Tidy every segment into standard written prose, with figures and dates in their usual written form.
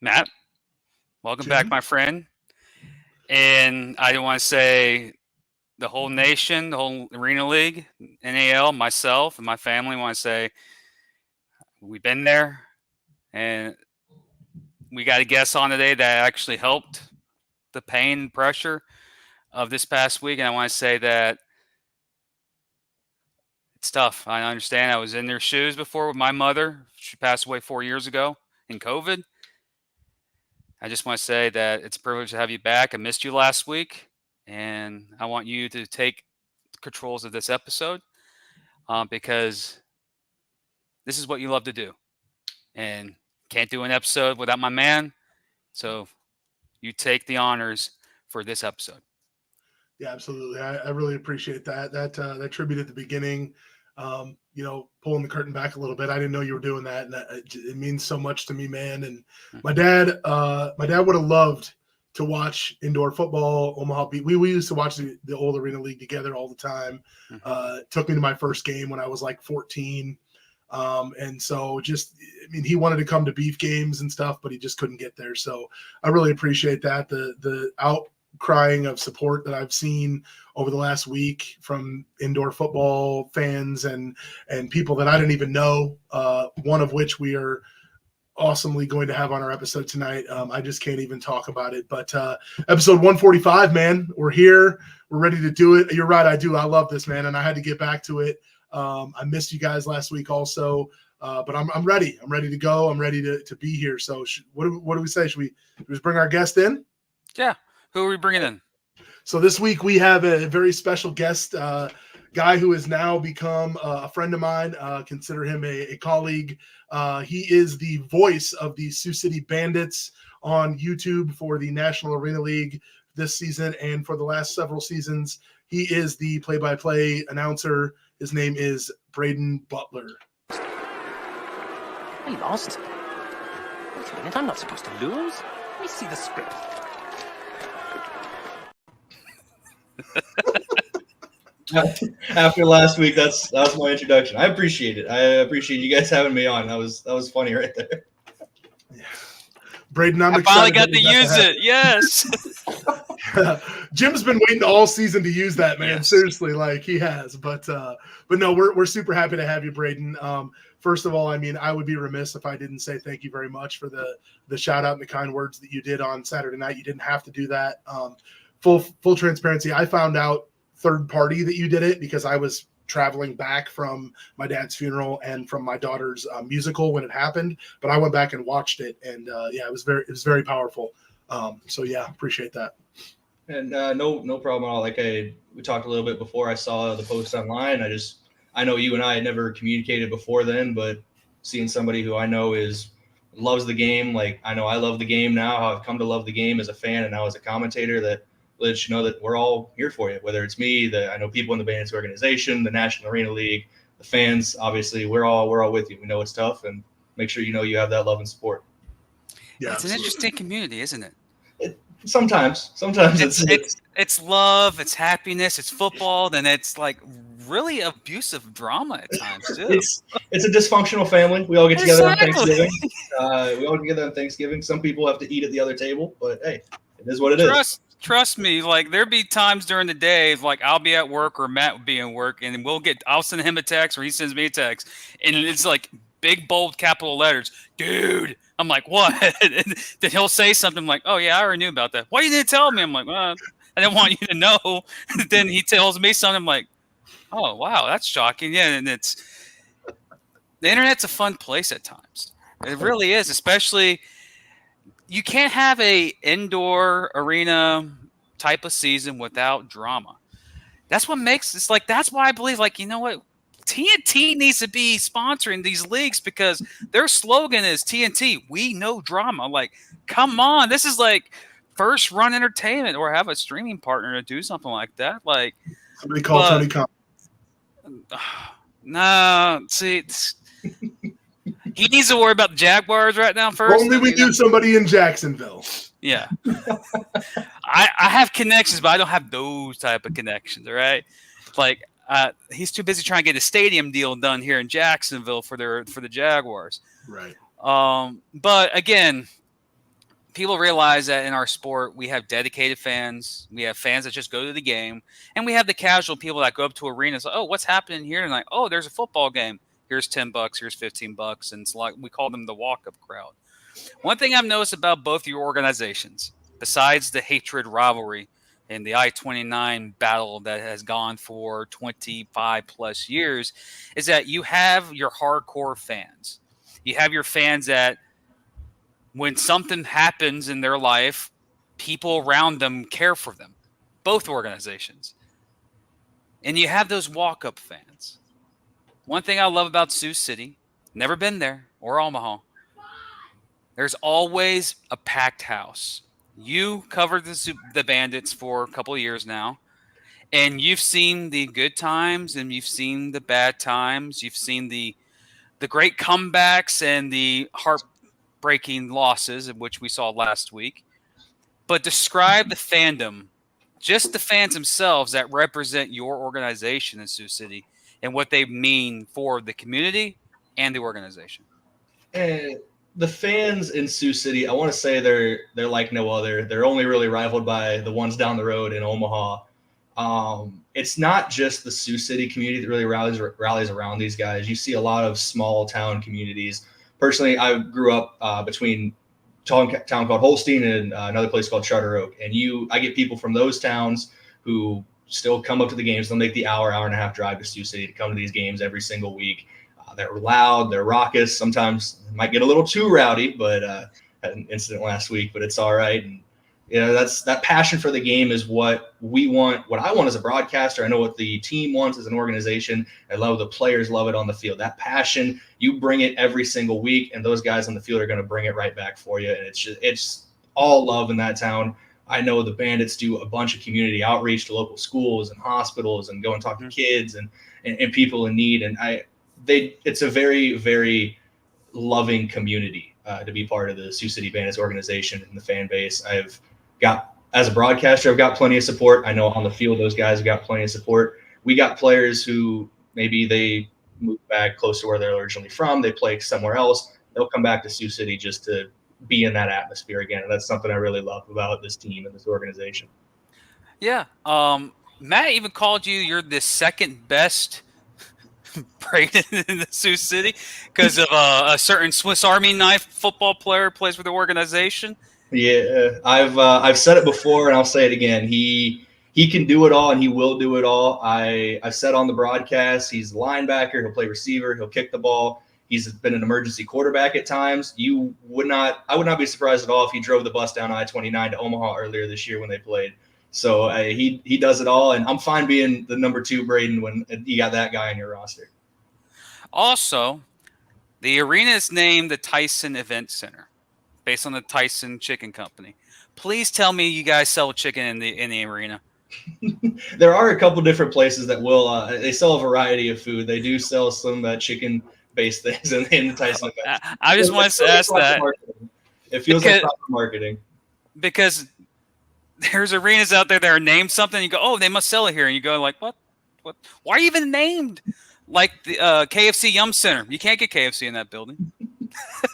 Matt, welcome back, Jim. my friend. And I want to say the whole nation, the whole Arena League, NAL, myself, and my family want to say we've been there, and we got a guest on today that actually helped the pain and pressure of this past week. And I want to say that it's tough. I understand. I was in their shoes before with my mother. She passed away 4 years ago in COVID. I just want to say that it's a privilege to have you back. I missed you last week, and I want you to take controls of this episode because this is what you love to do. And can't do an episode without my man. So you take the honors for this episode. Yeah, absolutely. I really appreciate that. That tribute at the beginning, pulling the curtain back a little bit. I didn't know you were doing that, and it means so much to me, man. And my dad would have loved to watch indoor football, Omaha Beach. We used to watch the old Arena League together all the time. Took me to my first game when I was like 14. And so he wanted to come to beef games and stuff, but he just couldn't get there. So I really appreciate that. The outcrying of support that I've seen over the last week from indoor football fans and people that I didn't even know, one of which we are awesomely going to have on our episode tonight. I just can't even talk about it, but episode 145, man, we're here. We're ready to do it. You're right. I love this, man. And I had to get back to it. I missed you guys last week also, but I'm ready. I'm ready to go. I'm ready to be here. So what do we say? Should we just bring our guest in? Yeah. Who are we bringing in? So this week we have a very special guest, guy who has now become a friend of mine. Consider him a colleague. He is the voice of the Sioux City Bandits on YouTube for the National Arena League this season and for the last several seasons. He is the play-by-play announcer. His name is Braden Butler. I lost. Wait a minute, I'm not supposed to lose. Let me see the script. After last week, that was my introduction. I appreciate it. I appreciate you guys having me on. That was funny right there. Yeah. Braden, I'm excited. Finally got to use it. Yes. Jim's been waiting all season to use that, man. Yes. Seriously, like he has. But no, we're super happy to have you, Braden. First of all, I would be remiss if I didn't say thank you very much for the shout out and the kind words that you did on Saturday night. You didn't have to do that. Full transparency, I found out third party that you did it because I was traveling back from my dad's funeral and from my daughter's musical when it happened. But I went back and watched it, and it was very powerful. So yeah, appreciate that. And no problem at all. Like we talked a little bit before, I saw the post online. I know you and I had never communicated before then, but seeing somebody who I know loves the game, like I know I love the game now, how I've come to love the game as a fan and now as a commentator, that lets you know that we're all here for you. Whether it's me, I know people in the Bandits organization, the National Arena League, the fans, obviously we're all with you. We know it's tough, and make sure you have that love and support. Yeah, it's an interesting community, isn't it? Sometimes it's love, it's happiness, it's football, then it's like really abusive drama at times too. It's a dysfunctional family. We all get together on Thanksgiving. Some people have to eat at the other table, but hey, it is what it is. Trust me, like there'd be times during the day, like I'll be at work or Matt would be in work, and I'll send him a text or he sends me a text, and it's like big bold capital letters, dude. I'm like, what? And then he'll say something like, oh yeah, I already knew about that. Why didn't you tell me? I'm like, well, I didn't want you to know. Then he tells me something. I'm like, oh wow, that's shocking. Yeah, and the internet's a fun place at times. It really is, especially. You can't have a indoor arena type of season without drama. That's what makes it's like. That's why I believe, like, you know what, TNT needs to be sponsoring these leagues because their slogan is TNT. We know drama. Like, come on, this is like first run entertainment, or have a streaming partner to do something like that. Like somebody call Tony Khan. No, see. He needs to worry about the Jaguars right now first. Only we do somebody in Jacksonville. Yeah. I have connections, but I don't have those type of connections, all right? Like, he's too busy trying to get a stadium deal done here in Jacksonville for the Jaguars. Right. But, again, people realize that in our sport, we have dedicated fans. We have fans that just go to the game, and we have the casual people that go up to arenas. Like, oh, what's happening here tonight? Oh, there's a football game. Here's $10. Here's $15, and it's like we call them the walk-up crowd. One thing I've noticed about both your organizations, besides the hatred rivalry and the I-29 battle that has gone for 25 plus years, is that you have your hardcore fans. You have your fans that when something happens in their life, people around them care for them, both organizations. And you have those walk-up fans. One thing I love about Sioux City, never been there, or Omaha, there's always a packed house. You covered the Bandits for a couple of years now, and you've seen the good times and you've seen the bad times. You've seen the great comebacks and the heartbreaking losses, of which we saw last week. But describe the fandom, just the fans themselves that represent your organization in Sioux City and what they mean for the community and the organization. And the fans in Sioux City, I want to say they're like no other. They're only really rivaled by the ones down the road in Omaha. It's not just the Sioux City community that really rallies around these guys. You see a lot of small town communities. Personally, I grew up between a town called Holstein and another place called Charter Oak, and I get people from those towns who still come up to the games. They'll make the hour and a half drive to Sioux City to come to these games every single week. They're loud, they're raucous. Sometimes it might get a little too rowdy, but had an incident last week, but it's all right. And that's that passion for the game is what we want, what I want as a broadcaster. I know what the team wants as an organization. I love the players love it on the field. That passion, you bring it every single week, and those guys on the field are going to bring it right back for you. And it's all love in that town. I know the Bandits do a bunch of community outreach to local schools and hospitals and go and talk to kids and people in need. And it's a very, very loving community to be part of the Sioux City Bandits organization and the fan base. As a broadcaster, I've got plenty of support. I know on the field, those guys have got plenty of support. We got players who maybe they move back close to where they're originally from. They play somewhere else. They'll come back to Sioux City just to be in that atmosphere again. And that's something I really love about this team and this organization. Yeah. Matt even called you're the second best Braden in the Sioux City because of a certain Swiss Army knife football player plays for the organization. Yeah, I've said it before and I'll say it again. He can do it all and he will do it all. I've said on the broadcast, he's a linebacker, he'll play receiver, he'll kick the ball. He's been an emergency quarterback at times. I would not be surprised at all if he drove the bus down I-29 to Omaha earlier this year when they played. So he does it all, and I'm fine being the number 2 Braden when you got that guy on your roster. Also, the arena is named the Tyson Event Center, based on the Tyson Chicken Company. Please tell me you guys sell chicken in the arena. There are a couple different places that will. They sell a variety of food. They do sell some chicken-based things in the Tyson Event. I just wanted to ask that. It feels like proper marketing. Because there's arenas out there that are named something. You go, oh, they must sell it here. And you go like, what? Why are you even named? Like the KFC Yum Center. You can't get KFC in that building.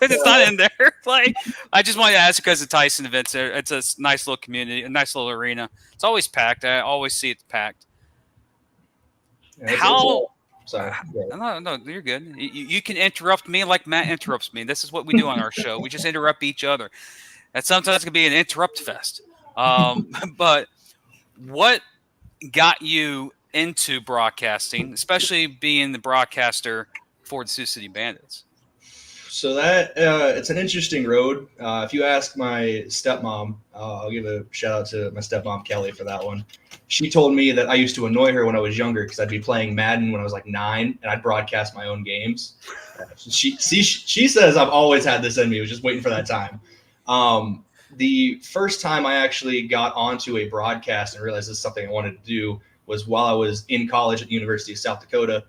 It's not in there. Like, I just wanted to ask because the Tyson Events. It's a nice little community, a nice little arena. It's always packed. I always see it packed. Yeah, sorry. No, you're good. You can interrupt me like Matt interrupts me. This is what we do on our show. We just interrupt each other. And sometimes it can be an interrupt fest. But what got you into broadcasting, especially being the broadcaster for the Sioux City Bandits? So that it's an interesting road. If you ask my stepmom, I'll give a shout out to my stepmom Kelly for that one. She told me that I used to annoy her when I was younger because I'd be playing Madden when I was like 9 and I'd broadcast my own games. She says I've always had this in me. I was just waiting for that time. The first time I actually got onto a broadcast and realized this is something I wanted to do was while I was in college at the University of South Dakota.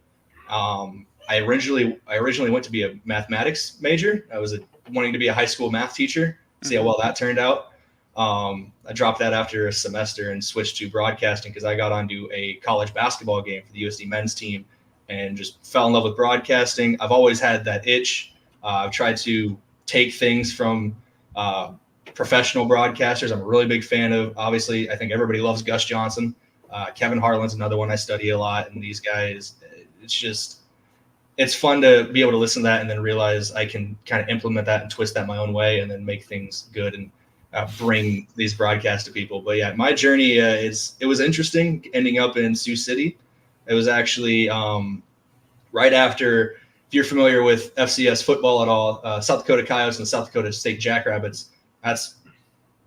I originally went to be a mathematics major. I was wanting to be a high school math teacher. See how well that turned out. I dropped that after a semester and switched to broadcasting because I got onto a college basketball game for the USD men's team and just fell in love with broadcasting. I've always had that itch. I've tried to take things from professional broadcasters. I'm a really big fan of, obviously, I think everybody loves Gus Johnson. Kevin Harlan's another one I study a lot. And these guys, it's fun to be able to listen to that and then realize I can kind of implement that and twist that my own way and then make things good and bring these broadcasts to people. But yeah, my journey it was interesting ending up in Sioux City. It was actually right after, if you're familiar with FCS football at all, South Dakota Coyotes and South Dakota State Jackrabbits, that's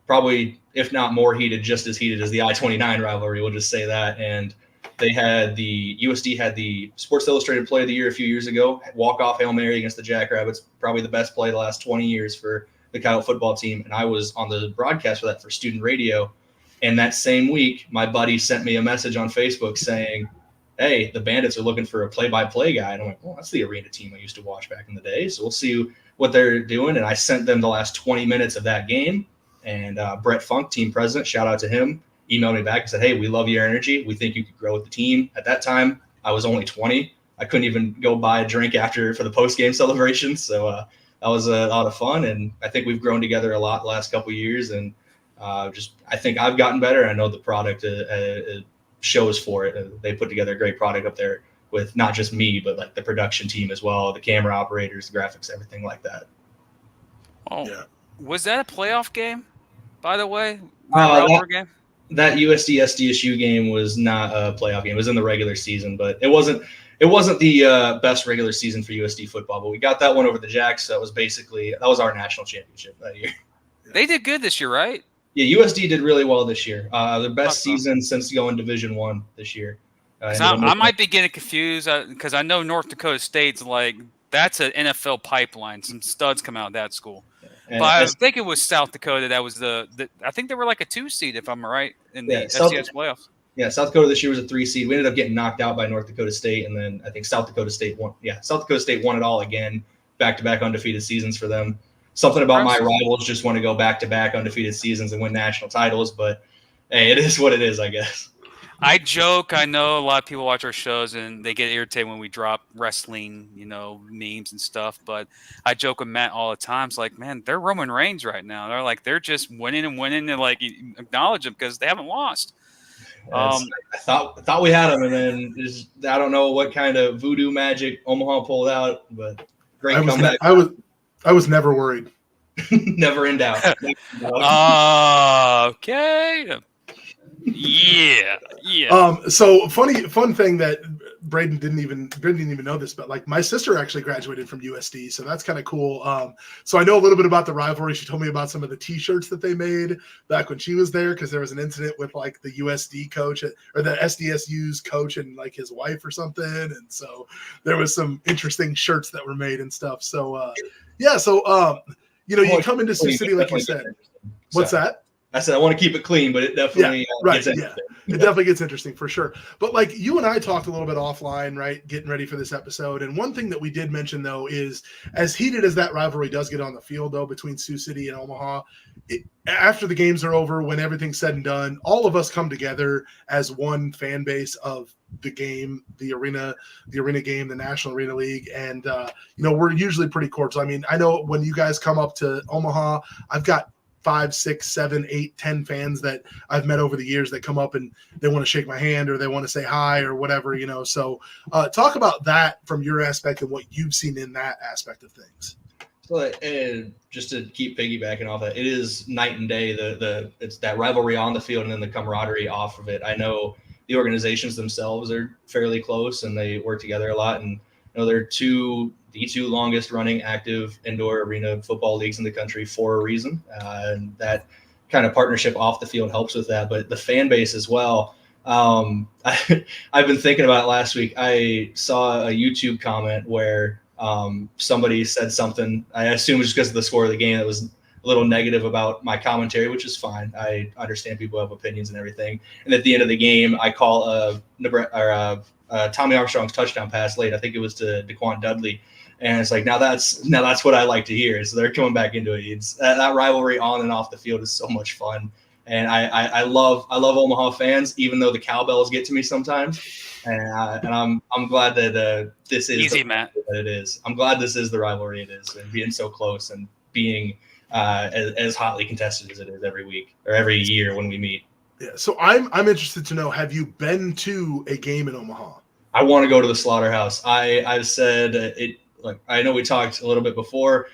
probably, if not more heated, just as heated as the I-29 rivalry. We'll just say that. And USD had the Sports Illustrated Play of the Year a few years ago, walk-off Hail Mary against the Jackrabbits, probably the best play of the last 20 years for the Coyote football team. And I was on the broadcast for that for student radio. And that same week, my buddy sent me a message on Facebook saying, hey, the Bandits are looking for a play-by-play guy. And I'm like, well, that's the arena team I used to watch back in the day. So we'll see what they're doing. And I sent them the last 20 minutes of that game. And Brett Funk, team president, shout out to him, emailed me back and said, hey, we love your energy. We think you could grow with the team. At that time, I was only 20. I couldn't even go buy a drink for the post-game celebration. So that was a lot of fun. And I think we've grown together a lot the last couple of years. And I think I've gotten better. I know the product shows for it. They put together a great product up there with not just me, but like the production team as well, the camera operators, the graphics, everything like that. Oh, yeah. Was that a playoff game, by the way? Game? That USD SDSU game was not a playoff game. It was in the regular season, but it wasn't the best regular season for USD football. But we got that one over the Jacks. That was our national championship that year. They did good this year, right? Yeah, USD did really well this year. Their best season since going Division I this year. I might be getting confused because I know North Dakota State's that's an NFL pipeline. Some studs come out of that school. But I think it was South Dakota that was I think they were like a 2 seed, if I'm right, in the FCS playoffs. Yeah, South Dakota this year was a 3 seed. We ended up getting knocked out by North Dakota State, and then I think South Dakota State won. Yeah, South Dakota State won it all again, back-to-back undefeated seasons for them. Something about my rivals just want to go back-to-back undefeated seasons and win national titles, but hey, it is what it is, I guess. I joke. I know a lot of people watch our shows and they get irritated when we drop wrestling, memes and stuff. But I joke with Matt all the time. It's like, man, they're Roman Reigns right now. They're just winning and acknowledge them because they haven't lost. I thought we had them, and then I don't know what kind of voodoo magic Omaha pulled out, but great comeback. I was never worried. Never in doubt. Okay. Yeah. So fun thing that Braden didn't even know this, but my sister actually graduated from USD, so that's kind of cool. So I know a little bit about the rivalry. She told me about some of the T-shirts that they made back when she was there, because there was an incident with the USD coach or the SDSU's coach and his wife or something, and so there was some interesting shirts that were made and stuff. So you come into Sioux City like you said. What's that? I said I want to keep it clean, but it definitely gets interesting. It definitely gets interesting for sure. But you and I talked a little bit offline, right, getting ready for this episode. And one thing that we did mention, though, is as heated as that rivalry does get on the field, though, between Sioux City and Omaha, after the games are over, when everything's said and done, all of us come together as one fan base of the game, the arena game, the National Arena League. And, we're usually pretty cordial. I mean, I know when you guys come up to Omaha, I've got 5, 6, 7, 8, 10 fans that I've met over the years that come up and they want to shake my hand or they want to say hi or whatever, So talk about that from your aspect and what you've seen in that aspect of things. So, just to keep piggybacking off that, it is night and day. It's that rivalry on the field and then the camaraderie off of it. I know the organizations themselves are fairly close and they work together a lot. And they're the two longest running active indoor arena football leagues in the country for a reason. And that kind of partnership off the field helps with that. But the fan base as well. I've been thinking about it last week. I saw a YouTube comment where somebody said something, I assume just because of the score of the game, that was a little negative about my commentary, which is fine. I understand people have opinions and everything. And at the end of the game, I call Tommy Armstrong's touchdown pass late. I think it was to Daquan Dudley. And it's now that's what I like to hear. So they're coming back into it. It's that rivalry on and off the field is so much fun. And I love Omaha fans, even though the cowbells get to me sometimes. And I'm glad that this is easy, Matt. That it is. I'm glad this is the rivalry it is, and being so close. And being as hotly contested as it is every week or every year when we meet. Yeah. So I'm interested to know, have you been to a game in Omaha? I want to go to the Slaughterhouse. I've said it. Like, I know we talked a little bit before.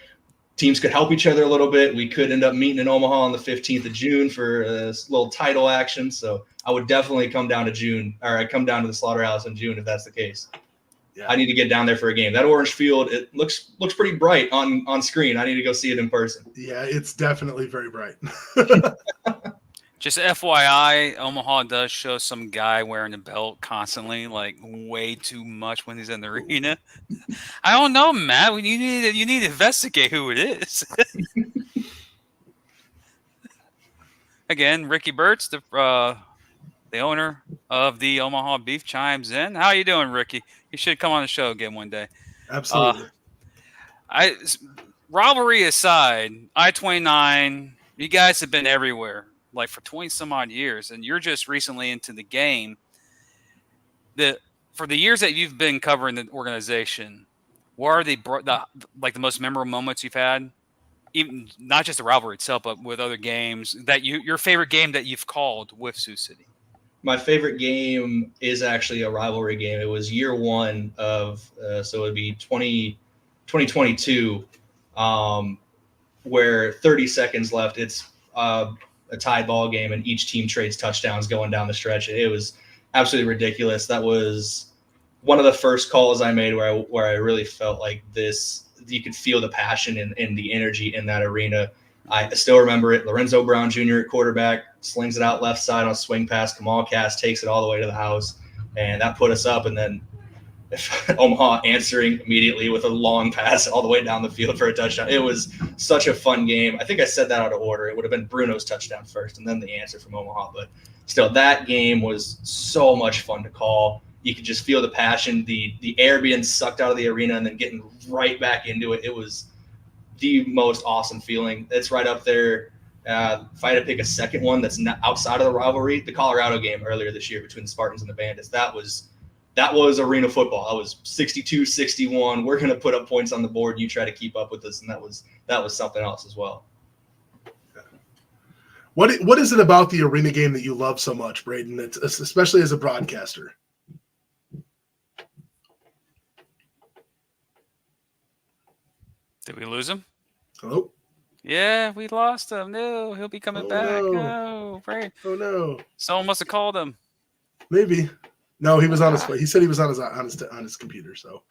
Teams could help each other a little bit. We could end up meeting in Omaha on the 15th of June for a little title action. So I would definitely come down to the Slaughterhouse in June if that's the case. Yeah. I need to get down there for a game. That orange field, it looks pretty bright on screen. I need to go see it in person. Yeah, it's definitely very bright. Just FYI, Omaha does show some guy wearing a belt constantly, like way too much when he's in the arena. I don't know, Matt. You need to investigate who it is. Again, Ricky Burtz, the owner of the Omaha Beef, chimes in. How you doing, Ricky? You should come on the show again one day. Absolutely. Rivalry aside, I-29, you guys have been everywhere, like for 20 some odd years, and you're just recently into the game. For the years that you've been covering the organization, what are the most memorable moments you've had? Even not just the rivalry itself, but with other games that your favorite game that you've called with Sioux City. My favorite game is actually a rivalry game. It was year one of so it would be 2022, where 30 seconds left. It's a tie ball game, and each team trades touchdowns going down the stretch. It was absolutely ridiculous. That was one of the first calls I made where I really felt like this. You could feel the passion and the energy in that arena. I still remember it. Lorenzo Brown Jr. at quarterback slings it out left side on a swing pass. Kamal Cass takes it all the way to the house, and that put us up. And then Omaha answering immediately with a long pass all the way down the field for a touchdown. It was such a fun game. I think I said that out of order. It would have been Bruno's touchdown first and then the answer from Omaha. But still, that game was so much fun to call. You could just feel the passion, the air being sucked out of the arena and then getting right back into it. It was the most awesome feeling. It's right up there. If I had to pick a second one that's not outside of the rivalry, the Colorado game earlier this year between the Spartans and the Bandits, that was arena football. That was 62-61. We're going to put up points on the board. You try to keep up with us, and that was something else as well. What is it about the arena game that you love so much, Braden? It's especially as a broadcaster. Did we lose him? Hello? Yeah, we lost him. No, he'll be coming back. No, right. Oh no! Someone must have called him. Maybe. No, he was on his. He said he was on his computer. So,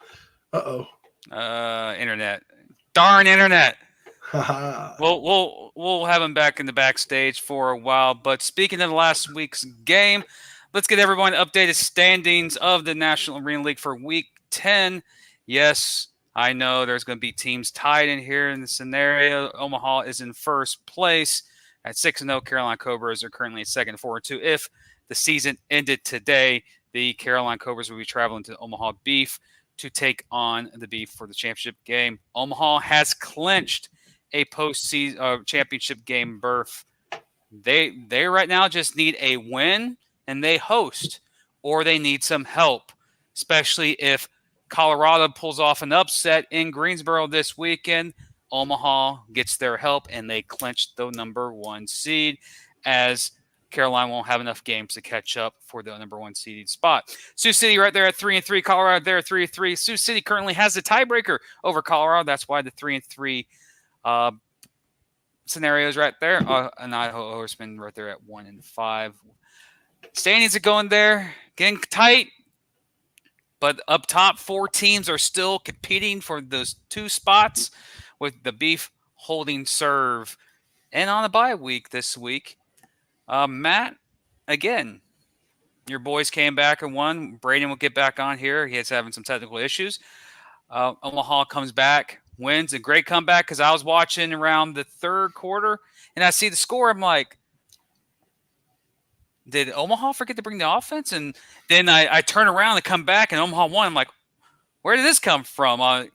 internet. Darn internet. Haha. We'll have him back in the backstage for a while. But speaking of last week's game, let's get everyone updated standings of the National Arena League for Week 10. Yes, I know there's going to be teams tied in here in the scenario. Omaha is in first place at 6-0. Carolina Cobras are currently at second, 4-2. If the season ended today, the Carolina Cobras will be traveling to Omaha Beef to take on the Beef for the championship game. Omaha has clinched a postseason championship game berth. They right now just need a win, and they host, or they need some help, especially if Colorado pulls off an upset in Greensboro this weekend. Omaha gets their help, and they clinch the number one seed, as Carolina won't have enough games to catch up for the number one seeded spot. Sioux City right there at 3-3. Colorado there at 3-3. Sioux City currently has the tiebreaker over Colorado. That's why the 3-3 scenarios right there. And Idaho Horsemen right there at 1-5. Standings are going there, getting tight. But up top, 4 teams are still competing for those 2 spots, with the Beef holding serve. And on a bye week this week, Matt, again, your boys came back and won. Braden will get back on here. He's having some technical issues. Omaha comes back, wins. A great comeback, because I was watching around the third quarter, and I see the score. I'm like, did Omaha forget to bring the offense? And then I turn around and come back, and Omaha won. I'm like, where did this come from?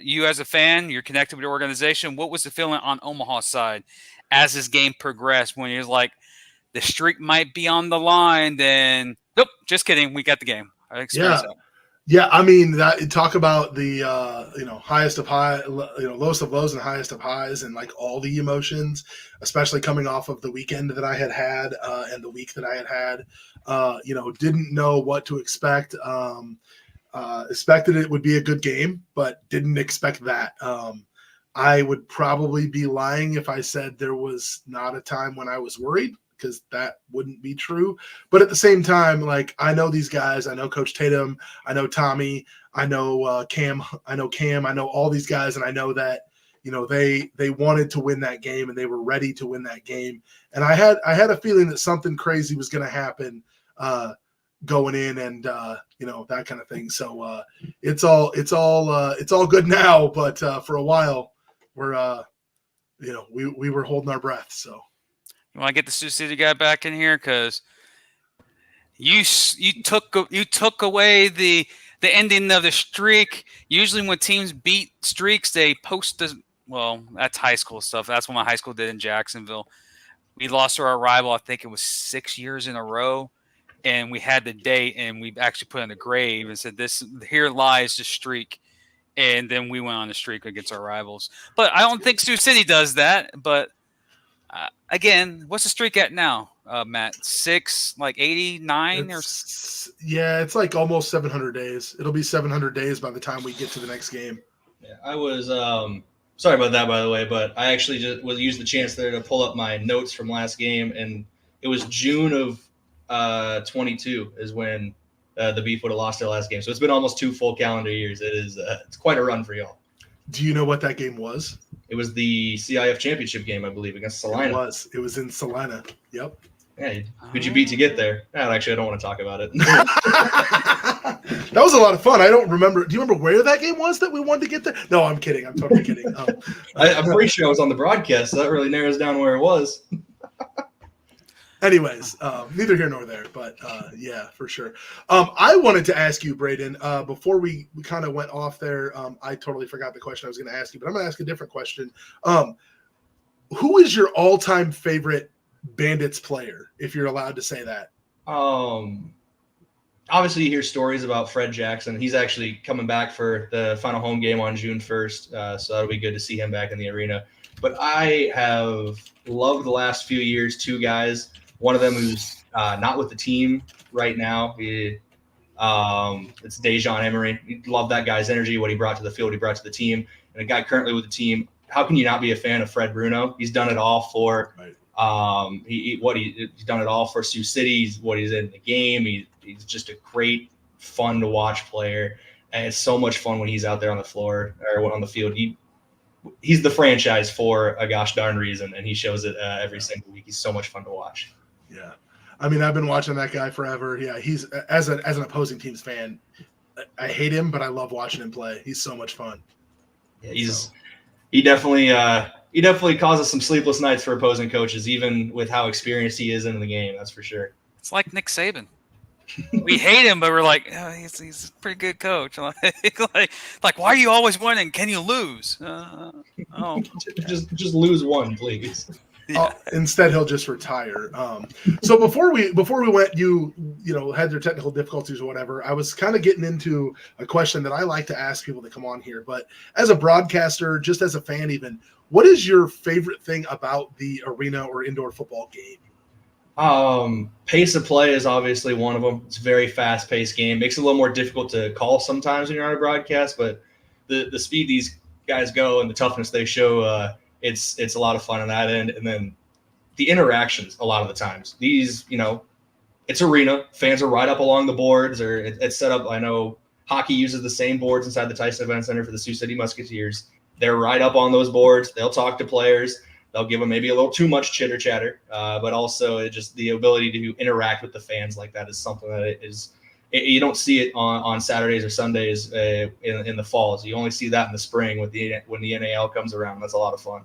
You as a fan, you're connected with the organization. What was the feeling on Omaha's side as this game progressed, when you're like, the streak might be on the line? Then, nope, just kidding. We got the game. I experienced that. Yeah, I mean that. Talk about the highest of high, lowest of lows and highest of highs, and like all the emotions, especially coming off of the weekend that I had and the week that I had. Didn't know what to expect. Expected it would be a good game, but didn't expect that. I would probably be lying if I said there was not a time when I was worried, because that wouldn't be true. But at the same time, like, I know these guys. I know Coach Tatum. I know Tommy. I know Cam. I know Cam. I know all these guys, and I know that they wanted to win that game and they were ready to win that game. And I had a feeling that something crazy was going to happen going in, and that kind of thing. So it's all good now. But for a while, we're we were holding our breath. So. You want to get the Sioux City guy back in here because you took away the ending of the streak. Usually, when teams beat streaks, they post the that's high school stuff. That's what my high school did in Jacksonville. We lost to our rival. I think it was 6 years in a row, and we had the date, and we actually put in the grave and said, "This here lies the streak." And then we went on the streak against our rivals. But I don't think Sioux City does that. But again, what's the streak at now, Matt? 89 or it's like almost 700 days. It'll be 700 days by the time we get to the next game. Yeah, I was sorry about that, by the way, but I actually just use the chance there to pull up my notes from last game, and it was June of 22 is when the Beef would have lost their last game. So it's been almost 2 full calendar years. It's quite a run for y'all. Do you know what that game was? It was the CIF championship game, I believe, against Salina. It was in Salina. Yep. Yeah, who'd you beat to get there? Actually, I don't want to talk about it. That was a lot of fun. I don't remember. Do you remember where that game was that we wanted to get there? No, I'm kidding. I'm totally kidding. I'm pretty sure I was on the broadcast, so that really narrows down where it was. Anyways, neither here nor there, but yeah, for sure. I wanted to ask you, Braden, before we kind of went off there, I totally forgot the question I was going to ask you, but I'm going to ask a different question. Who is your all-time favorite Bandits player, if you're allowed to say that? Obviously, you hear stories about Fred Jackson. He's actually coming back for the final home game on June 1st, so that'll be good to see him back in the arena. But I have loved the last few years 2 guys. One of them who's not with the team right now. It's Dejan Emery. Love that guy's energy, what he brought to the field, he brought to the team. And a guy currently with the team, how can you not be a fan of Fred Bruno? He's done it all for he's done it all for Sioux City. What he's in the game. He's just a great, fun to watch player. And it's so much fun when he's out there on the floor or on the field. He's the franchise for a gosh darn reason, and he shows it every single week. He's so much fun to watch. Yeah. I mean, I've been watching that guy forever. Yeah, he's as an opposing team's fan, I hate him, but I love watching him play. He's so much fun. Yeah, he definitely causes some sleepless nights for opposing coaches, even with how experienced he is in the game. That's for sure. It's like Nick Saban. We hate him, but we're like, oh, he's a pretty good coach. like, why are you always winning? Can you lose? Just lose one, please. Yeah. Instead, he'll just retire. So before we went, you had their technical difficulties or whatever. I was kind of getting into a question that I like to ask people that come on here. But as a broadcaster, just as a fan, even, what is your favorite thing about the arena or indoor football game? Pace of play is obviously one of them. It's a very fast-paced game. Makes it a little more difficult to call sometimes when you're on a broadcast, but the speed these guys go and the toughness they show, it's a lot of fun on that end. And then the interactions a lot of the times. These, it's arena. Fans are right up along the boards, or it's set up. I know hockey uses the same boards inside the Tyson Event Center for the Sioux City Musketeers. They're right up on those boards. They'll talk to players. They'll give them maybe a little too much chitter chatter, but also just the ability to interact with the fans like that is something that you don't see it on Saturdays or Sundays in the falls. You only see that in the spring when the NAL comes around. That's a lot of fun.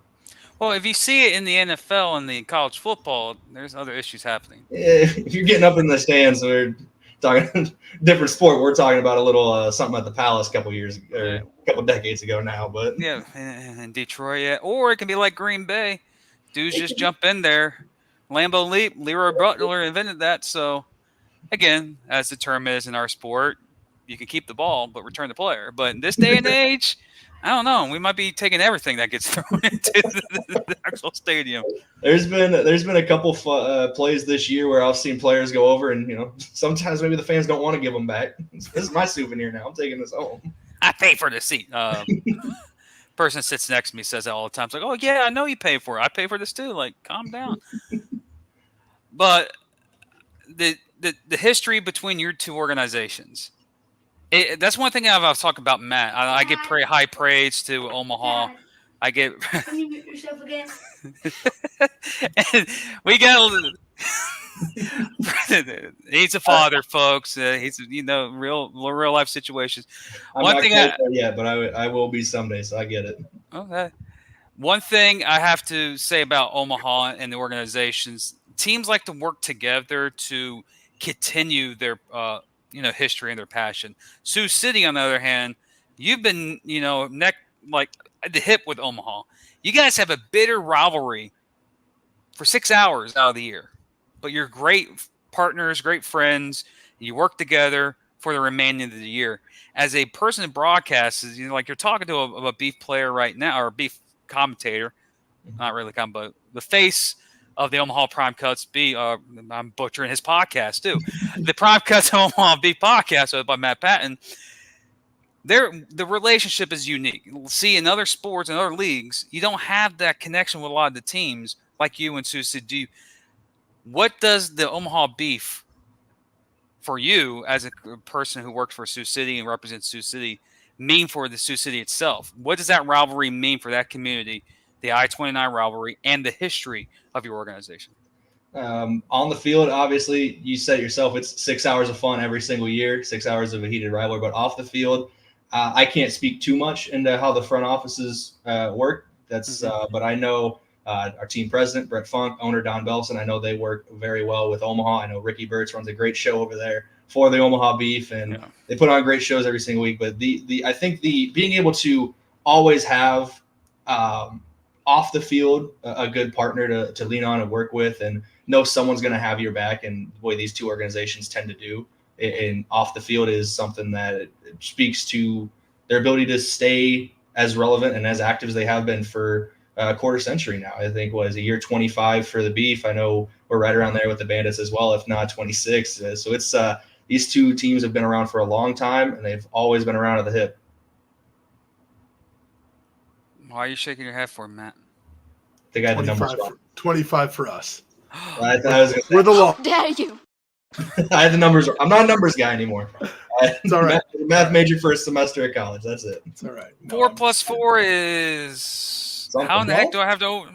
Well, if you see it in the NFL and the college football, there's other issues happening. If you're getting up in the stands, we're talking different sport. We're talking about a little something at the Palace a couple decades ago now, but yeah, in Detroit, yeah, or it can be like Green Bay. Dudes just jump in there. Lambeau Leap, Leroy Butler invented that. So, again, as the term is in our sport, you can keep the ball but return the player. But in this day and age, I don't know. We might be taking everything that gets thrown into the actual stadium. There's been a couple plays this year where I've seen players go over, and sometimes maybe the fans don't want to give them back. This is my souvenir now. I'm taking this home. I pay for the seat. Person sits next to me says that all the time. It's like, oh yeah, I know you pay for it. I pay for this too. Like, calm down. But the history between your two organizations. That's one thing I was talking about, Matt. I get high praise to Omaha. Dad, I get. can you mute yourself again? And we got. He's a father, folks. He's real life situations. I'm One not thing quite there yet, but I will be someday, so I get it. Okay. One thing I have to say about Omaha and the organizations, teams like to work together to continue their history and their passion. Sioux City, on the other hand, you've been neck like at the hip with Omaha. You guys have a bitter rivalry for 6 hours out of the year, but you're great partners, great friends. You work together for the remaining of the year. As a person that broadcasts, like you're talking to a beef player right now, or a beef commentator, not really but the face of the Omaha Prime Cuts beef. I'm butchering his podcast too. The Prime Cuts Omaha Beef podcast by Matt Patton. The relationship is unique. See, in other sports and other leagues, you don't have that connection with a lot of the teams like you and Sioux City. What does the Omaha Beef for you as a person who works for Sioux City and represents Sioux City mean for the Sioux City itself? What does that rivalry mean for that community, the I-29 rivalry, and the history of your organization? On the field, obviously, you said it yourself, it's 6 hours of fun every single year, 6 hours of a heated rivalry. But off the field, I can't speak too much into how the front offices work. But I know our team president, Brett Funk, owner Don Belson, I know they work very well with Omaha. I know Ricky Burtz runs a great show over there for the Omaha Beef, and they put on great shows every single week. But I think being able to always have off the field a good partner to lean on and work with, and know someone's going to have your back, and the way these two organizations tend to do, and off the field is something that it speaks to their ability to stay as relevant and as active as they have been for a quarter century now. I think was a year 25 for the Beef. I know we're right around there with the Bandits as well, if not 26. So it's these two teams have been around for a long time, and they've always been around at the hip. Why are you shaking your head for, Matt? I think I had the numbers wrong. 25 for us. I was gonna say, We're the law. Dare you? I had the numbers. I'm not a numbers guy anymore. It's all right. Math major first semester at college. That's it. It's all right. 4 plus 4 is how in the heck do I have to owe?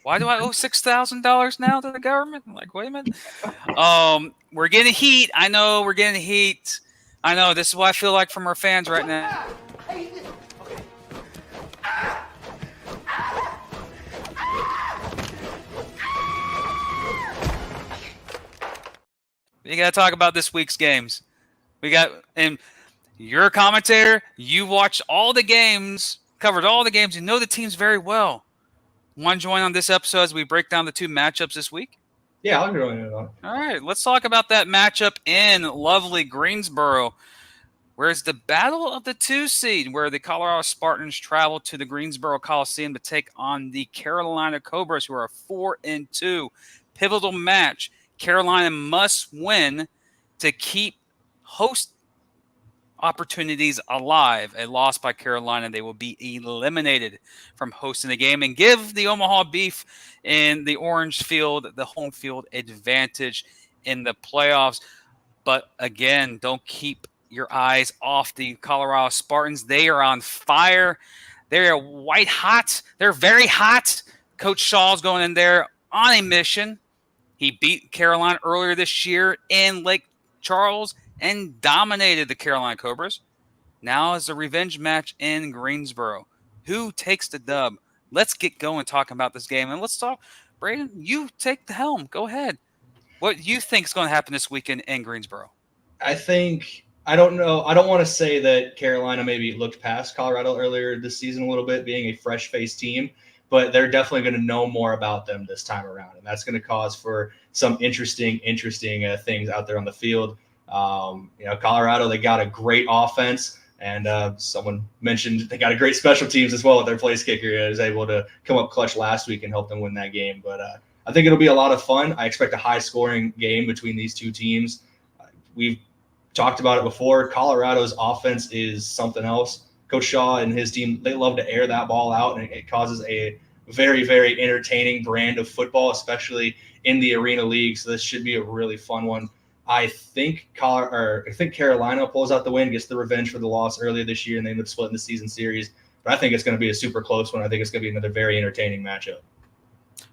Why do I owe $6,000 now to the government? I'm like, wait a minute. We're getting heat. I know we're getting heat. I know this is what I feel like from our fans right now. We got to talk about this week's games. And you're a commentator. You watched all the games, covered all the games. You know the teams very well. Want to join on this episode as we break down the two matchups this week? Yeah, I'll join it on. All right, let's talk about that matchup in lovely Greensboro, where it's the battle of the 2 seed, where the Colorado Spartans travel to the Greensboro Coliseum to take on the Carolina Cobras, who are 4-2. Pivotal match. Carolina must win to keep host opportunities alive. A loss by Carolina, they will be eliminated from hosting the game and give the Omaha Beef in the orange field the home field advantage in the playoffs. But again, don't keep your eyes off the Colorado Spartans. They are on fire. They're white hot. They're very hot. Coach Shaw's going in there on a mission. He beat Carolina earlier this year in Lake Charles and dominated the Carolina Cobras. Now is a revenge match in Greensboro. Who takes the dub? Let's get going talking about this game. And let's talk. Braden, you take the helm. Go ahead. What do you think is going to happen this weekend in Greensboro? I don't know. I don't want to say that Carolina maybe looked past Colorado earlier this season a little bit, being a fresh-faced team, but they're definitely going to know more about them this time around, and that's going to cause for some interesting things out there on the field. Colorado, they got a great offense. And someone mentioned they got a great special teams as well with their place kicker. He was able to come up clutch last week and help them win that game. But I think it'll be a lot of fun. I expect a high-scoring game between these two teams. We've talked about it before. Colorado's offense is something else. Coach Shaw and his team, they love to air that ball out, and it causes a very, very entertaining brand of football, especially in the Arena League. So this should be a really fun one. I think Carolina pulls out the win, gets the revenge for the loss earlier this year, and they end up splitting the season series. But I think it's going to be a super close one. I think it's going to be another very entertaining matchup.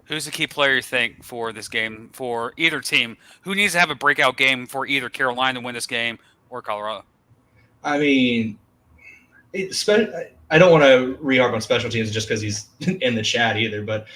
Who's the key player you think for this game for either team? Who needs to have a breakout game for either Carolina to win this game or Colorado? I mean, I don't want to re-harp on special teams just because he's in the chat either, but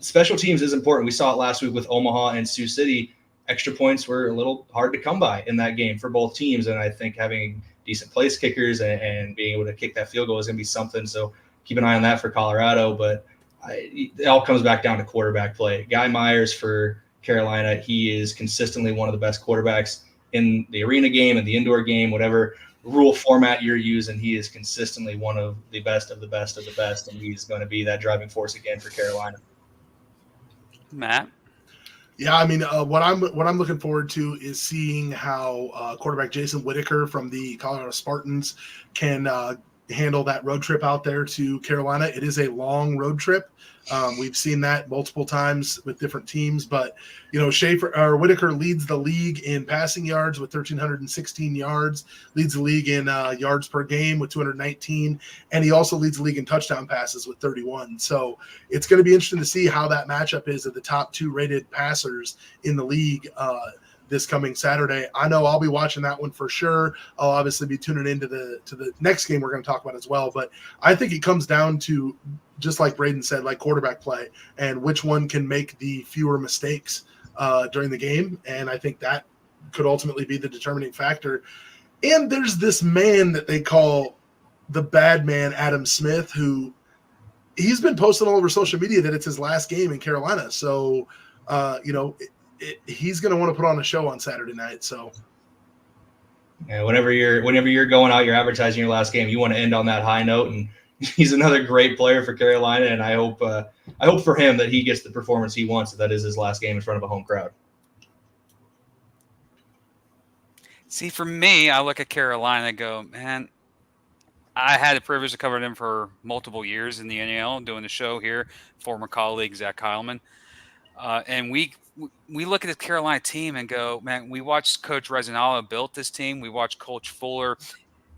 special teams is important. We saw it last week with Omaha and Sioux City. Extra points were a little hard to come by in that game for both teams, and I think having decent place kickers and being able to kick that field goal is going to be something. So keep an eye on that for Colorado, but it all comes back down to quarterback play. Guy Myers for Carolina, he is consistently one of the best quarterbacks in the arena game and the indoor game, whatever rule format you're using. He is consistently one of the best of the best of the best, and he's going to be that driving force again for Carolina. Matt? Yeah, I mean, what I'm looking forward to is seeing how quarterback Jason Whitaker from the Colorado Spartans can handle that road trip out there to Carolina. It is a long road trip. We've seen that multiple times with different teams, but Whitaker leads the league in passing yards with 1,316 yards, leads the league in yards per game with 219, and he also leads the league in touchdown passes with 31. So it's going to be interesting to see how that matchup is of the top two rated passers in the league this coming Saturday. I know I'll be watching that one for sure. I'll obviously be tuning into the next game we're going to talk about as well. But I think it comes down to, just like Braden said, like quarterback play and which one can make the fewer mistakes during the game. And I think that could ultimately be the determining factor. And there's this man that they call the bad man, Adam Smith, who he's been posting all over social media that it's his last game in Carolina. So, he's going to want to put on a show on Saturday night. So, yeah, whenever you're going out, you're advertising your last game, you want to end on that high note. And he's another great player for Carolina, and I hope for him that he gets the performance he wants. That is his last game in front of a home crowd. See, for me, I look at Carolina and go, man, I had the privilege to cover them for multiple years in the NAL, doing the show here. Former colleague Zach Heilman. And we look at the Carolina team and go, man, we watched Coach Resinala build this team. We watched Coach Fuller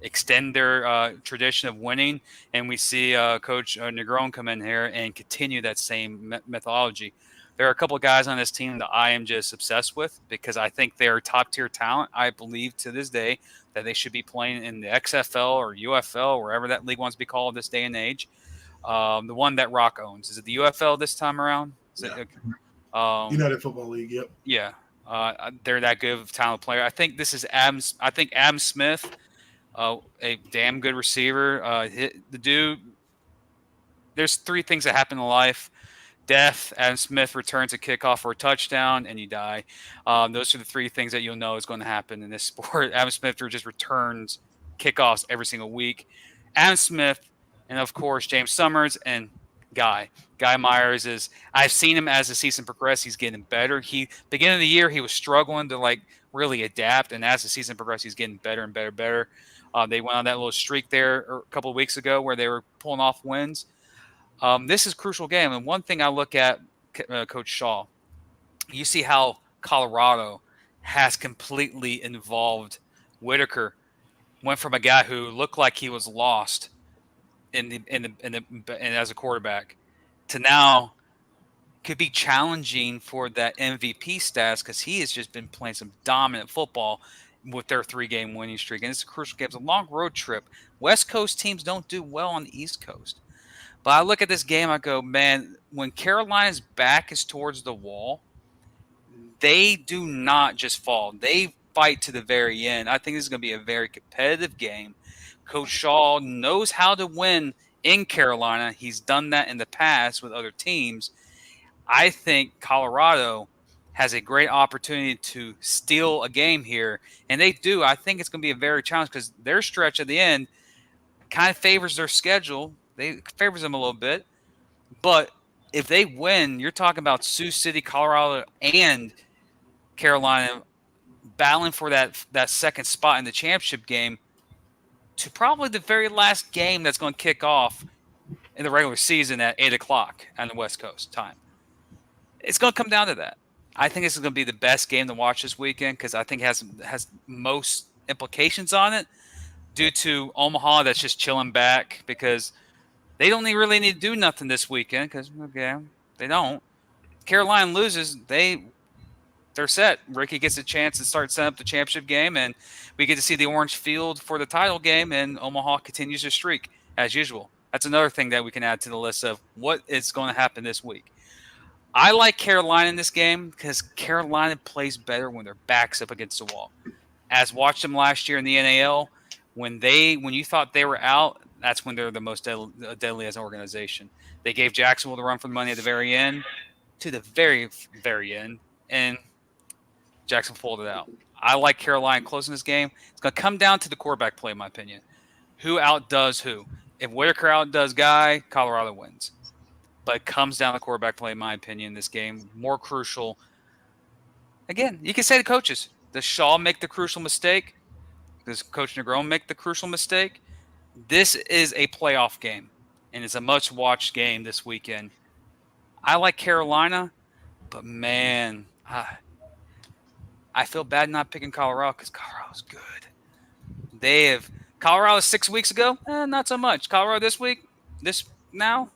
extend their tradition of winning. And we see Coach Negron come in here and continue that same methodology. There are a couple of guys on this team that I am just obsessed with because I think they're top-tier talent. I believe to this day that they should be playing in the XFL or UFL, wherever that league wants to be called this day and age. The one that Rock owns. Is it the UFL this time around? United Football League, yep. Yeah. They're that good of a talented player. I think this is Adam Smith, a damn good receiver. The dude, there's three things that happen in life. Death, Adam Smith returns a kickoff for a touchdown, and you die. Those are the three things that you'll know is going to happen in this sport. Adam Smith just returns kickoffs every single week. Adam Smith, and of course, James Summers and Guy Myers I've seen him as the season progressed. He's getting better. Beginning of the year, he was struggling to really adapt. And as the season progressed, he's getting better and better. They went on that little streak there a couple of weeks ago where they were pulling off wins. This is a crucial game. And one thing I look at, Coach Shaw, you see how Colorado has completely involved Whitaker. Went from a guy who looked like he was lost and as a quarterback to now could be challenging for that MVP status because he has just been playing some dominant football with their 3-game winning streak. And it's a crucial game. It's a long road trip. West Coast teams don't do well on the East Coast. But I look at this game, I go, man, when Carolina's back is towards the wall, they do not just fall. They fight to the very end. I think this is going to be a very competitive game. Coach Shaw knows how to win in Carolina. He's done that in the past with other teams. I think Colorado has a great opportunity to steal a game here, and they do. I think it's going to be a very challenge because their stretch at the end kind of favors their schedule. They favors them a little bit, but if they win, you're talking about Sioux City, Colorado, and Carolina battling for that second spot in the championship game to probably the very last game that's going to kick off in the regular season at 8 o'clock on the West Coast time. It's going to come down to that. I think this is going to be the best game to watch this weekend because I think it has most implications on it due to Omaha that's just chilling back because they don't really need to do nothing this weekend because they don't. Carolina loses, they're set. Ricky gets a chance to start setting up the championship game, and we get to see the orange field for the title game, and Omaha continues their streak as usual. That's another thing that we can add to the list of what is going to happen this week. I like Carolina in this game because Carolina plays better when their back's up against the wall. As watched them last year in the NAL, when you thought they were out, that's when they're the most deadly as an organization. They gave Jacksonville the run for the money at the very end, to the very, very end, and Jacksonville pulled it out. I like Carolina close in this game. It's going to come down to the quarterback play, in my opinion. Who outdoes who? If Whitaker outdoes Guy, Colorado wins. But it comes down to quarterback play, in my opinion, in this game. More crucial. Again, you can say the coaches. Does Shaw make the crucial mistake? Does Coach Negron make the crucial mistake? This is a playoff game, and it's a much-watched game this weekend. I like Carolina, but, man, I feel bad not picking Colorado because Colorado's good. Colorado 6 weeks ago, not so much. Colorado this week, now,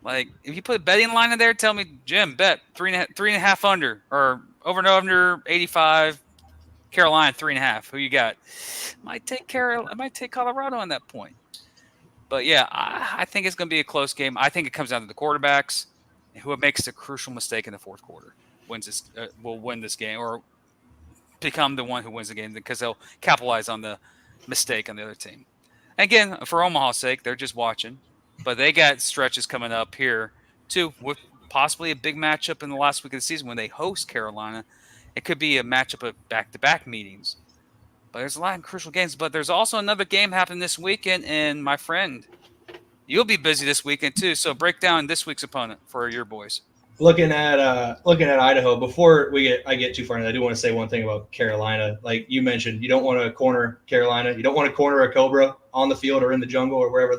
like if you put a betting line in there, tell me, Jim, bet 3.5 under or over and under 85. Carolina 3.5. Who you got? I might take Colorado on that point. But yeah, I think it's going to be a close game. I think it comes down to the quarterbacks. Who makes the crucial mistake in the fourth quarter will win this game or become the one who wins the game because they'll capitalize on the mistake on the other team. Again, for Omaha's sake, they're just watching, but they got stretches coming up here too with possibly a big matchup in the last week of the season when they host Carolina. It could be a matchup of back-to-back meetings. But there's a lot of crucial games. But there's also another game happening this weekend, and my friend, you'll be busy this weekend too. So break down this week's opponent for your boys. Looking at Idaho. Before I get too far, and I do want to say one thing about Carolina. Like you mentioned, you don't want to corner Carolina. You don't want to corner a Cobra on the field or in the jungle or wherever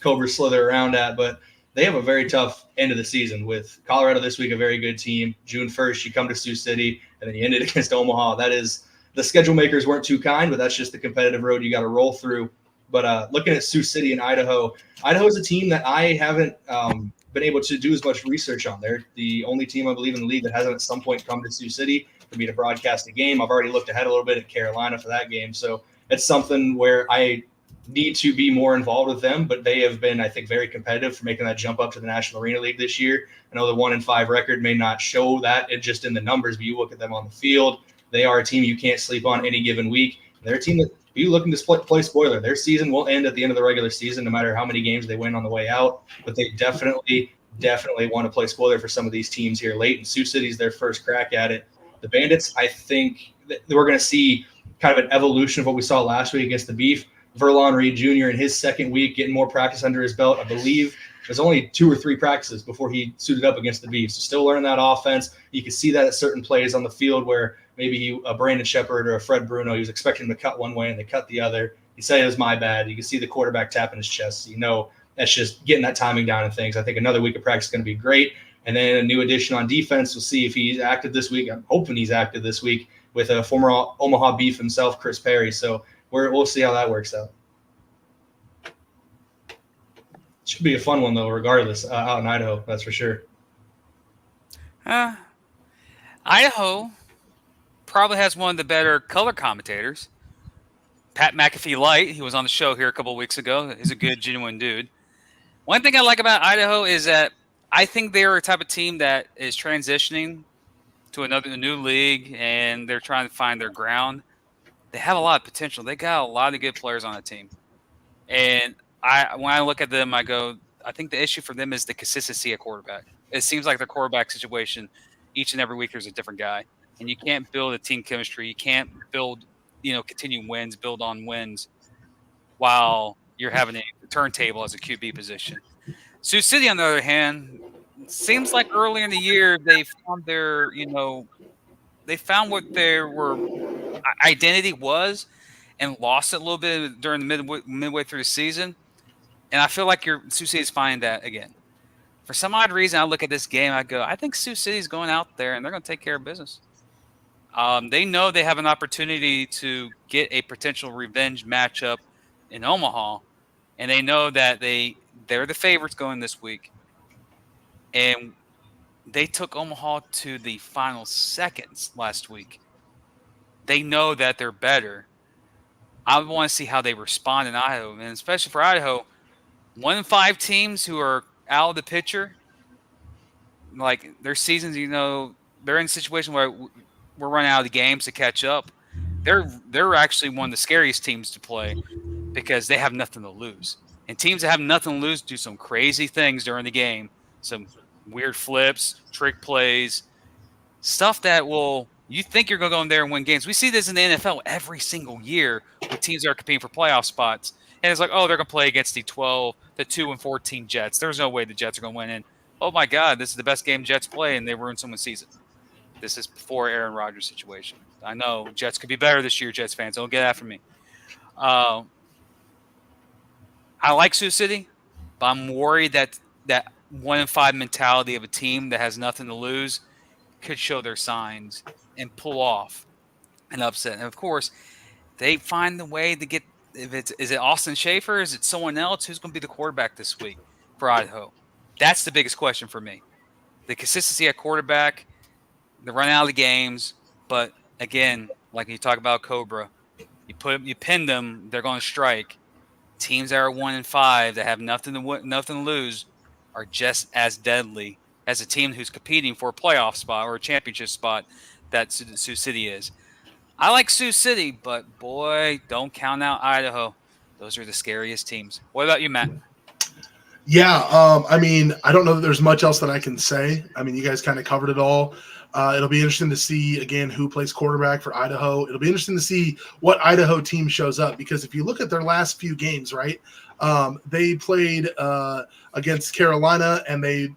Cobras slither around at. But they have a very tough end of the season with Colorado this week, a very good team. June 1st, you come to Sioux City, and then you ended against Omaha. That is, the schedule makers weren't too kind, but that's just the competitive road you got to roll through. But looking at Sioux City and Idaho is a team that I haven't been able to do as much research on. They're the only team, I believe, in the league that hasn't at some point come to Sioux City for me to broadcast a game. I've already looked ahead a little bit at Carolina for that game. So it's something where I need to be more involved with them, but they have been, I think, very competitive for making that jump up to the National Arena League this year. I know the 1-5 record may not show that just in the numbers, but you look at them on the field, they are a team you can't sleep on any given week. They're a team that, if you looking to play spoiler, their season will end at the end of the regular season, no matter how many games they win on the way out, but they definitely want to play spoiler for some of these teams here late, and Sioux City's their first crack at it. The Bandits, I think that we're going to see kind of an evolution of what we saw last week against the Beef. Verlon Reed Jr. in his second week, getting more practice under his belt. I believe there's only 2 or 3 practices before he suited up against the Beef. So still learning that offense. You can see that at certain plays on the field where maybe a Brandon Shepard or a Fred Bruno, he was expecting him to cut one way and they cut the other. He said it was my bad. You can see the quarterback tapping his chest. So you know that's just getting that timing down and things. I think another week of practice is going to be great. And then a new addition on defense. We'll see if he's active this week. I'm hoping he's active this week with a former Omaha Beef himself, Chris Perry. So we'll see how that works out. Should be a fun one, though, regardless, out in Idaho, that's for sure. Idaho probably has one of the better color commentators. Pat McAfee Light, he was on the show here a couple of weeks ago. He's a good, genuine dude. One thing I like about Idaho is that I think they're a type of team that is transitioning to a new league, and they're trying to find their ground. They have a lot of potential. They got a lot of good players on the team. And when I look at them, I go, I think the issue for them is the consistency at quarterback. It seems like their quarterback situation, each and every week there's a different guy, and you can't build a team chemistry. You can't build, continue wins, build on wins while you're having a turntable as a QB position. Sioux City, on the other hand, seems like early in the year they found they found what their identity was and lost it a little bit during the midway through the season. And I feel like Sioux City is finding that again. For some odd reason, I look at this game, I go, I think Sioux City's going out there and they're going to take care of business. They know they have an opportunity to get a potential revenge matchup in Omaha, and they know that they're the favorites going this week. And they took Omaha to the final seconds last week. They know that they're better. I want to see how they respond in Idaho, and especially for Idaho, 1-5 teams who are out of the picture, like their seasons, they're in a situation where we're running out of the games to catch up. They're actually one of the scariest teams to play because they have nothing to lose. And teams that have nothing to lose do some crazy things during the game, some weird flips, trick plays, stuff that you think you're going to go in there and win games. We see this in the NFL every single year with teams that are competing for playoff spots. And it's like, oh, they're going to play against the 2-14 Jets. There's no way the Jets are going to win. And, oh, my God, this is the best game Jets play, and they ruined someone's season. This is before Aaron Rodgers' situation. I know Jets could be better this year, Jets fans. Don't get after me. I like Sioux City, but I'm worried that 1-5 mentality of a team that has nothing to lose could show their signs and pull off an upset. And, of course, they find the way to get – is it Austin Schaefer? Is it someone else? Who's going to be the quarterback this week for Idaho? That's the biggest question for me. The consistency at quarterback, the run out of the games. But, again, like you talk about Cobra, you pin them, they're going to strike. Teams that are 1-5 that have nothing to lose are just as deadly as a team who's competing for a playoff spot or a championship spot that Sioux City is. I like Sioux City, but boy, don't count out Idaho. Those are the scariest teams. What about you, Matt? Yeah, I don't know that there's much else that I can say. I mean, you guys kind of covered it all. It'll be interesting to see, again, who plays quarterback for Idaho. It'll be interesting to see what Idaho team shows up, because if you look at their last few games, right, they played against Carolina and they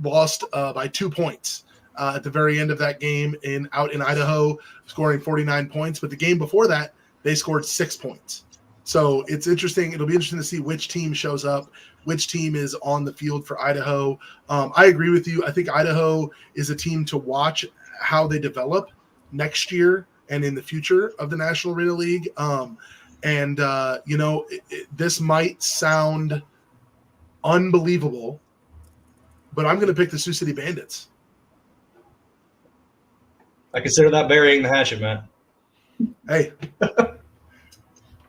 lost by 2 points at the very end of that game out in Idaho, scoring 49 points. But the game before that, they scored 6 points. So it's interesting. It'll be interesting to see which team shows up, which team is on the field for Idaho. I agree with you. I think Idaho is a team to watch how they develop next year and in the future of the National Arena League. This might sound unbelievable, but I'm going to pick the Sioux City Bandits. I consider that burying the hatchet, man. Hey,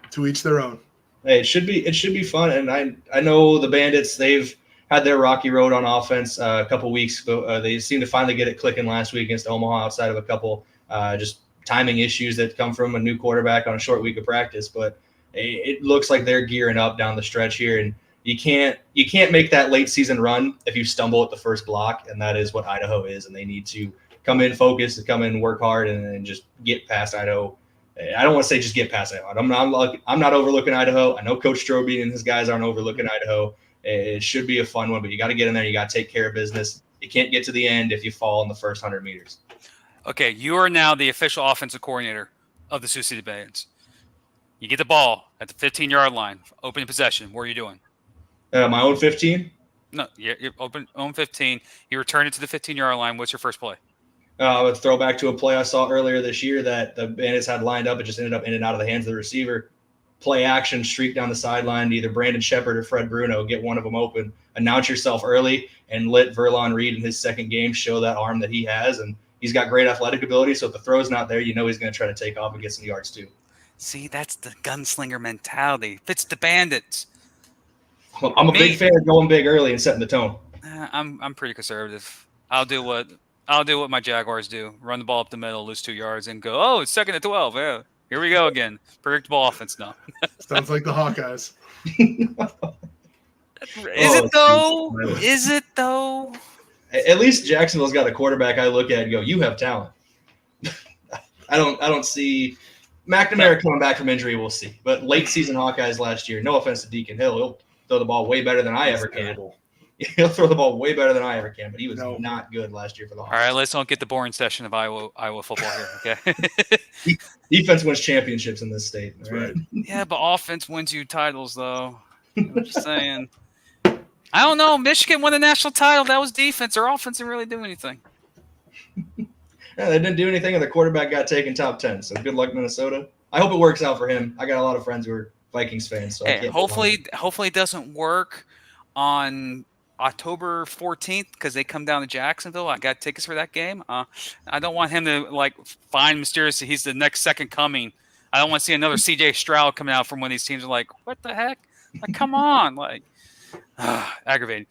to each their own. Hey, it should be fun, and I know the Bandits, they've had their rocky road on offense a couple weeks ago. They seem to finally get it clicking last week against Omaha, outside of a couple just timing issues that come from a new quarterback on a short week of practice. But it looks like they're gearing up down the stretch here, and you can't make that late season run if you stumble at the first block, and that is what Idaho is, and they need to come in focused, come in, work hard, and just get past Idaho. I don't want to say just get past Idaho. I'm not overlooking Idaho. I know Coach Strobing and his guys aren't overlooking Idaho. It should be a fun one, but you got to get in there. You got to take care of business. You can't get to the end if you fall in the first 100 meters. Okay, you are now the official offensive coordinator of the Sioux City Bandits. You get the ball at the 15-yard line, open possession. What are you doing? My own 15? No, you're own 15. You return it to the 15-yard line. What's your first play? A throwback to a play I saw earlier this year that the Bandits had lined up. It just ended up in and out of the hands of the receiver. Play action, streak down the sideline to either Brandon Shepard or Fred Bruno, get one of them open. Announce yourself early and let Verlon Reed in his second game show that arm that he has. And he's got great athletic ability, so if the throw's not there, he's going to try to take off and get some yards too. See, that's the gunslinger mentality. Fits the Bandits. Well, I'm a big fan of going big early and setting the tone. I'm pretty conservative. I'll do what my Jaguars do. Run the ball up the middle, lose 2 yards, and go, oh, it's 2nd and 12. Yeah, here we go again. Predictable offense now. Sounds like the Hawkeyes. Is it though? At least Jacksonville's got a quarterback I look at and go, you have talent. I don't see McNamara coming back from injury. We'll see. But late season Hawkeyes last year, no offense to Deacon Hill, he'll throw the ball way better than I ever can. He'll throw the ball way better than I ever can, but he was not good last year for the Hawks. All right, let's don't get the boring session of Iowa football here, okay? Defense wins championships in this state. Right. Yeah, but offense wins you titles, though. I'm just saying. I don't know. Michigan won the national title. That was defense. Their offense didn't really do anything. Yeah, they didn't do anything, and the quarterback got taken top 10. So good luck, Minnesota. I hope it works out for him. I got a lot of friends who are Vikings fans, so hey, hopefully it doesn't work on October 14th because they come down to Jacksonville. I got tickets for that game. I don't want him to find mysteriously he's the next second coming. I don't want to see another C.J. Stroud coming out from one of these teams. Are like, what the heck? Come on, aggravating.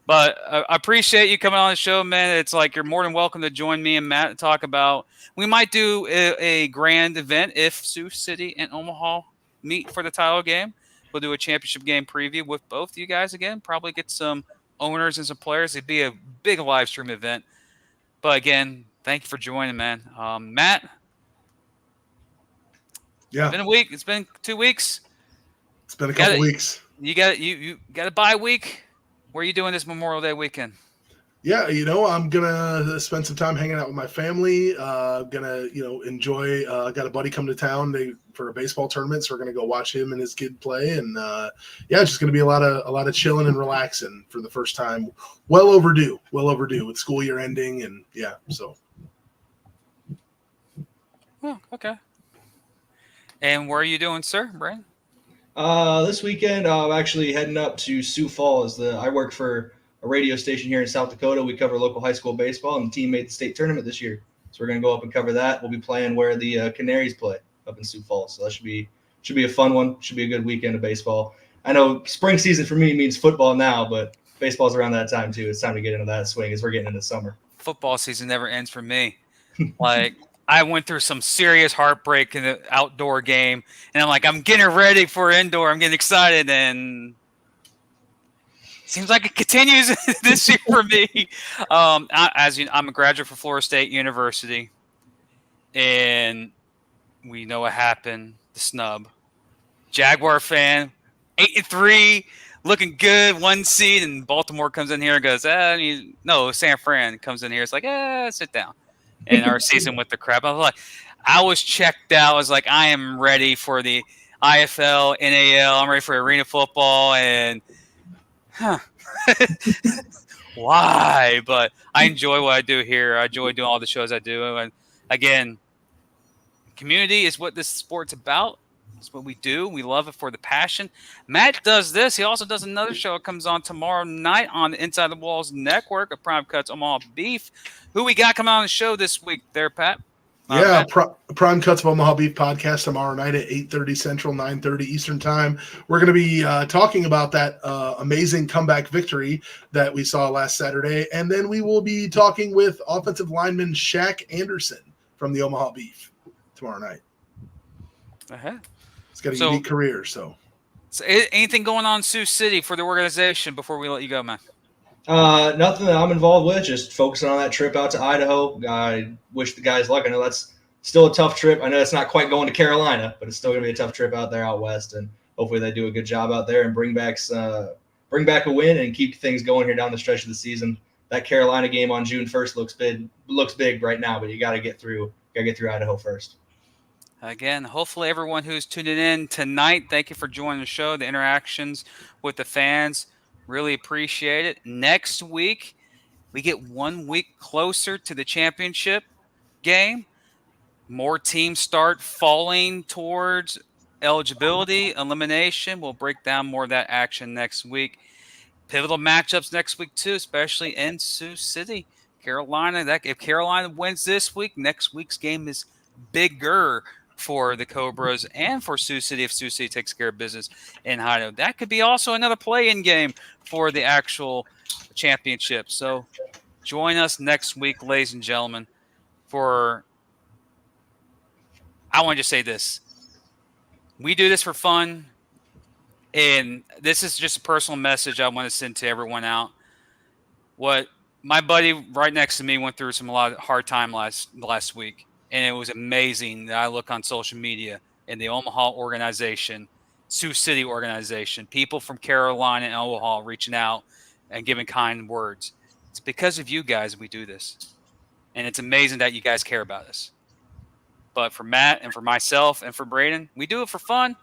But I appreciate you coming on the show, man. It's like you're more than welcome to join me and Matt to talk about. We might do a grand event if Sioux City and Omaha meet for the title game. We'll do a championship game preview with both you guys again. Probably get some owners and some players. It'd be a big live stream event. But again, thank you for joining, man. Matt. Yeah. It's been a week. It's been 2 weeks. It's been a couple weeks. You got a bye week. Where are you doing this Memorial Day weekend? Yeah, I'm gonna spend some time hanging out with my family. Gonna, enjoy. Got a buddy come to town for a baseball tournament, so we're gonna go watch him and his kid play. And it's just gonna be a lot of chilling and relaxing for the first time. Well overdue with school year ending, and so. Oh, okay. And where are you doing, sir, Brian? This weekend, I'm actually heading up to Sioux Falls. I work for a radio station here in South Dakota. We cover local high school baseball, and the team made the state tournament this year. So we're going to go up and cover that. We'll be playing where the Canaries play up in Sioux Falls. So that should be a fun one. Should be a good weekend of baseball. I know spring season for me means football now, but baseball's around that time too. It's time to get into that swing as we're getting into summer. Football season never ends for me. I went through some serious heartbreak in the outdoor game, and I'm getting ready for indoor. I'm getting excited, and seems like it continues this year for me. As you know, I'm a graduate from Florida State University, and we know what happened. The snub. Jaguar fan, 8-3, looking good, 1 seed, and Baltimore comes in here and goes, San Fran comes in here. It's like, sit down. And our season with the crap. I was checked out. I was like, I am ready for the IFL, NAL. I'm ready for arena football. And why? But I enjoy what I do here. I enjoy doing all the shows I do. And again, community is what this sport's about. It's what we do. We love it for the passion. Matt does this. He also does another show. It comes on tomorrow night on the Inside the Walls Network of Prime Cuts Omaha Beef. Who we got coming on the show this week there, Pat? Prime Cuts of Omaha Beef podcast tomorrow night at 8:30 Central, 9:30 Eastern Time. We're going to be talking about that amazing comeback victory that we saw last Saturday. And then we will be talking with offensive lineman Shaq Anderson from the Omaha Beef tomorrow night. Uh-huh. It's got a unique career. So anything going on in Sioux City for the organization before we let you go, man? Nothing that I'm involved with, just focusing on that trip out to Idaho. I wish the guys luck. I know that's still a tough trip. I know it's not quite going to Carolina, but it's still going to be a tough trip out there out west. And hopefully they do a good job out there and bring back a win and keep things going here down the stretch of the season. That Carolina game on June 1st looks big right now, but you got to get through Idaho first. Again, hopefully everyone who's tuning in tonight, thank you for joining the show, the interactions with the fans. Really appreciate it. Next week, we get 1 week closer to the championship game. More teams start falling towards eligibility, elimination. We'll break down more of that action next week. Pivotal matchups next week, too, especially in Sioux City. If Carolina wins this week, next week's game is bigger for the Cobras and for Sioux City if Sioux City takes care of business in Idaho. That could be also another play-in game for the actual championship. So join us next week, ladies and gentlemen, I want to just say this. We do this for fun, and this is just a personal message I want to send to everyone out. What My buddy right next to me went through a lot of hard time last week, and it was amazing that I look on social media in the Omaha organization, Sioux City organization, people from Carolina and Omaha reaching out and giving kind words. It's because of you guys we do this, and it's amazing that you guys care about us. But for Matt and for myself and for Braden, we do it for fun.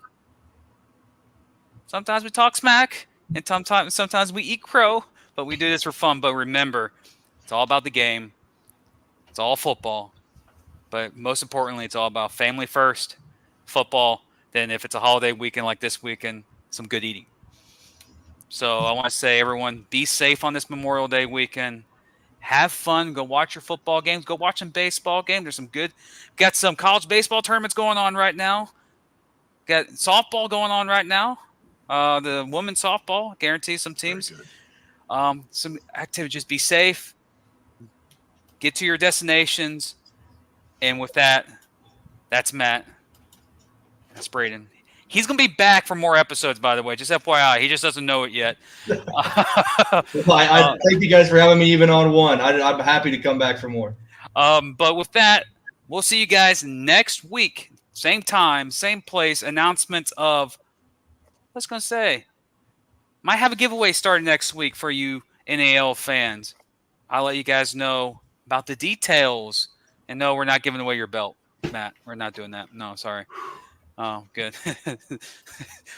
Sometimes we talk smack, and sometimes we eat crow, but we do this for fun. But remember, it's all about the game. It's all football. But most importantly, it's all about family first, football. Then if it's a holiday weekend like this weekend, some good eating. So I want to say, everyone, be safe on this Memorial Day weekend. Have fun. Go watch your football games. Go watch some baseball games. There's some good. Got some college baseball tournaments going on right now. Got softball going on right now. The women's softball guarantees some teams. Some activity. Just be safe. Get to your destinations. And with that, that's Matt. That's Braden. He's going to be back for more episodes, by the way. Just FYI. He just doesn't know it yet. I thank you guys for having me even on one. I'm happy to come back for more. But with that, we'll see you guys next week. Same time, same place. Announcements of, what's going to say? Might have a giveaway starting next week for you NAL fans. I'll let you guys know about the details. And no, we're not giving away your belt, Matt. We're not doing that. No, sorry. Oh, good.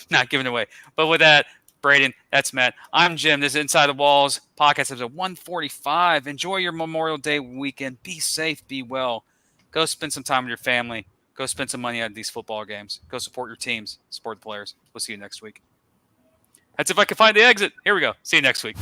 Not giving away. But with that, Braden, that's Matt. I'm Jim. This is Inside the Walls podcast episode 145. Enjoy your Memorial Day weekend. Be safe. Be well. Go spend some time with your family. Go spend some money on these football games. Go support your teams. Support the players. We'll see you next week. That's if I can find the exit. Here we go. See you next week.